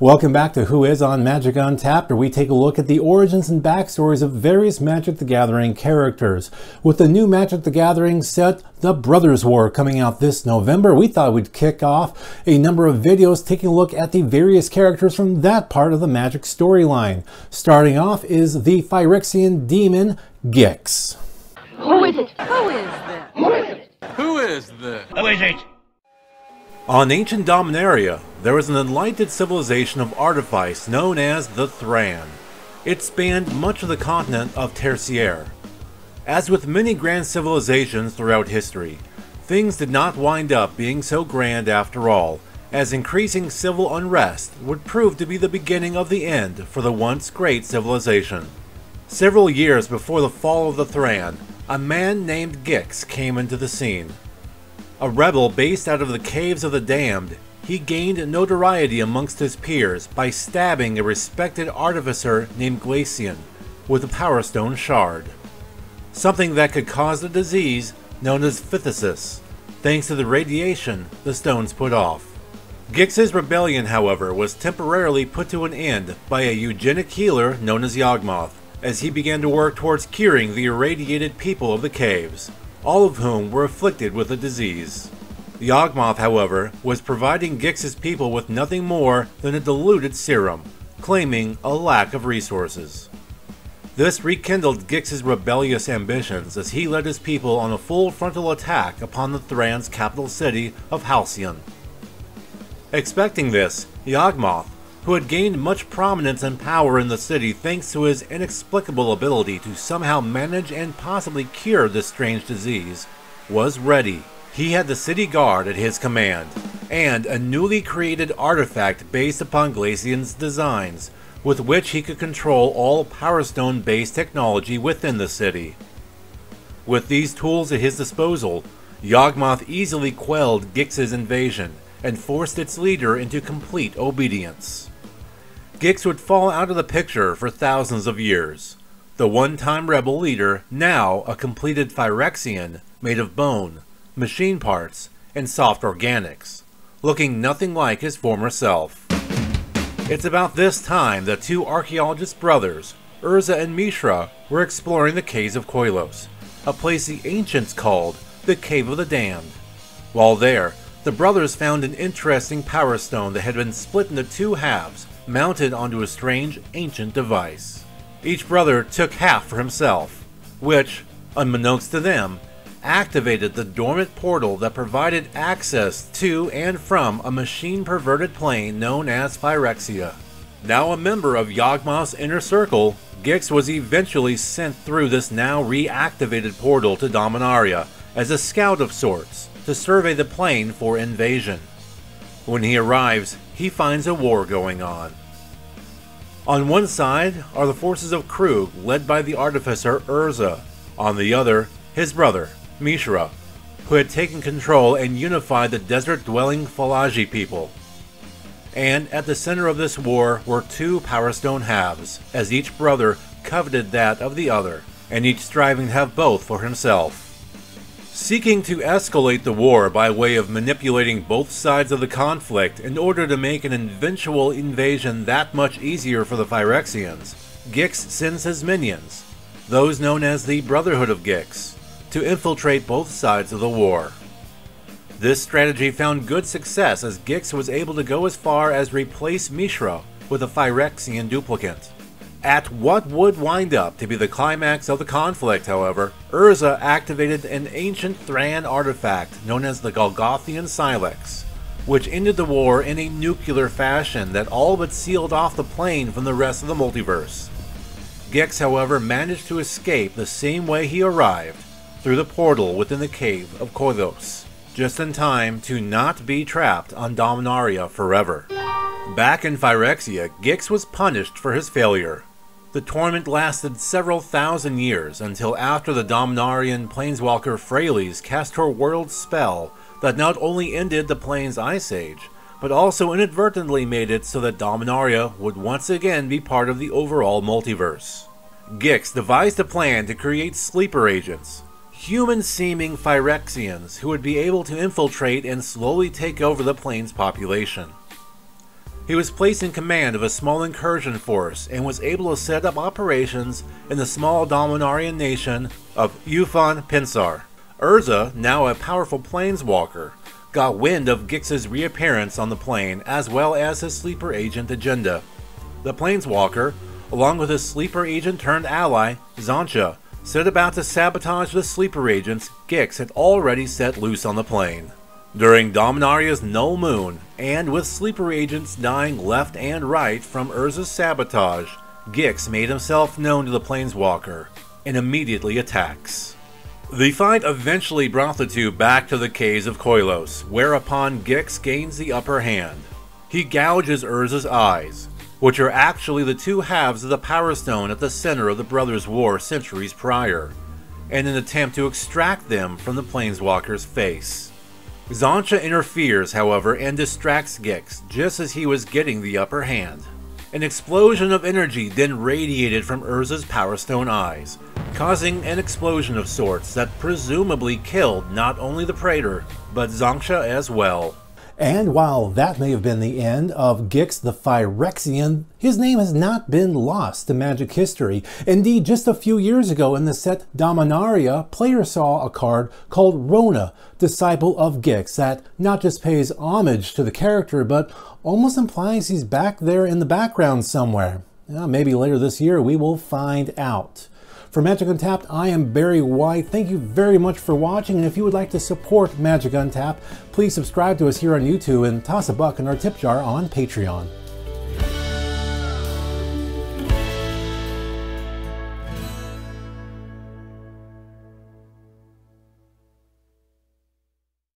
Welcome back to Who Is on Magic Untapped, where we take a look at the origins and backstories of various Magic the Gathering characters. With the new Magic the Gathering set, The Brothers War, coming out this November, we thought we'd kick off a number of videos taking a look at the various characters from that part of the Magic storyline. Starting off is the Phyrexian demon, Gix. Who is it? Who is this? Who is it? Who is this? Who is it? On ancient Dominaria, there was an enlightened civilization of artifice known as the Thran. It spanned much of the continent of Tertiaire. As with many grand civilizations throughout history, things did not wind up being so grand after all, as increasing civil unrest would prove to be the beginning of the end for the once great civilization. Several years before the fall of the Thran, a man named Gix came into the scene. A rebel based out of the Caves of the Damned, he gained notoriety amongst his peers by stabbing a respected artificer named Glacian with a Power Stone shard. Something that could cause a disease known as phthisis, thanks to the radiation the stones put off. Gix's rebellion, however, was temporarily put to an end by a eugenic healer known as Yawgmoth, as he began to work towards curing the irradiated people of the caves, all of whom were afflicted with the disease. Yawgmoth, however, was providing Gix's people with nothing more than a diluted serum, claiming a lack of resources. This rekindled Gix's rebellious ambitions as he led his people on a full frontal attack upon the Thran's capital city of Halcyon. Expecting this, Yawgmoth, who had gained much prominence and power in the city thanks to his inexplicable ability to somehow manage and possibly cure this strange disease, was ready. He had the city guard at his command, and a newly created artifact based upon Glacian's designs, with which he could control all Power Stone-based technology within the city. With these tools at his disposal, Yawgmoth easily quelled Gix's invasion, and forced its leader into complete obedience. Gix would fall out of the picture for thousands of years. The one-time rebel leader, now a completed Phyrexian made of bone, machine parts, and soft organics, looking nothing like his former self. It's about this time that two archaeologist brothers, Urza and Mishra, were exploring the caves of Koilos, a place the ancients called the Cave of the Damned. While there, the brothers found an interesting power stone that had been split into two halves, mounted onto a strange ancient device. Each brother took half for himself, which, unbeknownst to them, activated the dormant portal that provided access to and from a machine-perverted plane known as Phyrexia. Now a member of Yawgmoth's inner circle, Gix was eventually sent through this now reactivated portal to Dominaria as a scout of sorts, to survey the plane for invasion. When he arrives, he finds a war going on. On one side are the forces of Krug, led by the artificer Urza. On the other, his brother, Mishra, who had taken control and unified the desert-dwelling Falaji people. And at the center of this war were two Power Stone halves, as each brother coveted that of the other, and each striving to have both for himself. Seeking to escalate the war by way of manipulating both sides of the conflict in order to make an eventual invasion that much easier for the Phyrexians, Gix sends his minions, those known as the Brotherhood of Gix, to infiltrate both sides of the war. This strategy found good success as Gix was able to go as far as replace Mishra with a Phyrexian duplicate. At what would wind up to be the climax of the conflict, however, Urza activated an ancient Thran artifact known as the Golgothian Silex, which ended the war in a nuclear fashion that all but sealed off the plane from the rest of the multiverse. Gix, however, managed to escape the same way he arrived, through the portal within the Cave of Vorthos, just in time to not be trapped on Dominaria forever. Back in Phyrexia, Gix was punished for his failure. The torment lasted several thousand years until after the Dominarian planeswalker Freylis cast her world spell that not only ended the plane's ice age, but also inadvertently made it so that Dominaria would once again be part of the overall multiverse. Gix devised a plan to create sleeper agents, human-seeming Phyrexians who would be able to infiltrate and slowly take over the plane's population. He was placed in command of a small incursion force and was able to set up operations in the small Dominarian nation of Ufon Pinsar. Urza, now a powerful planeswalker, got wind of Gix's reappearance on the plane as well as his sleeper agent agenda. The planeswalker, along with his sleeper agent turned ally, Xantcha, set about to sabotage the sleeper agents Gix had already set loose on the plane. During Dominaria's null moon, and with sleeper agents dying left and right from Urza's sabotage, Gix made himself known to the planeswalker and immediately attacks. The fight eventually brought the two back to the caves of Koilos, whereupon Gix gains the upper hand. He gouges Urza's eyes, which are actually the two halves of the Power Stone at the center of the Brothers' War centuries prior, in an attempt to extract them from the planeswalker's face. Xantcha interferes, however, and distracts Gix just as he was getting the upper hand. An explosion of energy then radiated from Urza's Power Stone eyes, causing an explosion of sorts that presumably killed not only the Praetor, but Xantcha as well. And while that may have been the end of Gix the Phyrexian, his name has not been lost to Magic history. Indeed, just a few years ago in the set Dominaria, players saw a card called Rona, Disciple of Gix, that not just pays homage to the character, but almost implies he's back there in the background somewhere. Maybe later this year we will find out. For Magic Untapped, I am Barry White. Thank you very much for watching, and if you would like to support Magic Untapped, please subscribe to us here on YouTube and toss a buck in our tip jar on Patreon.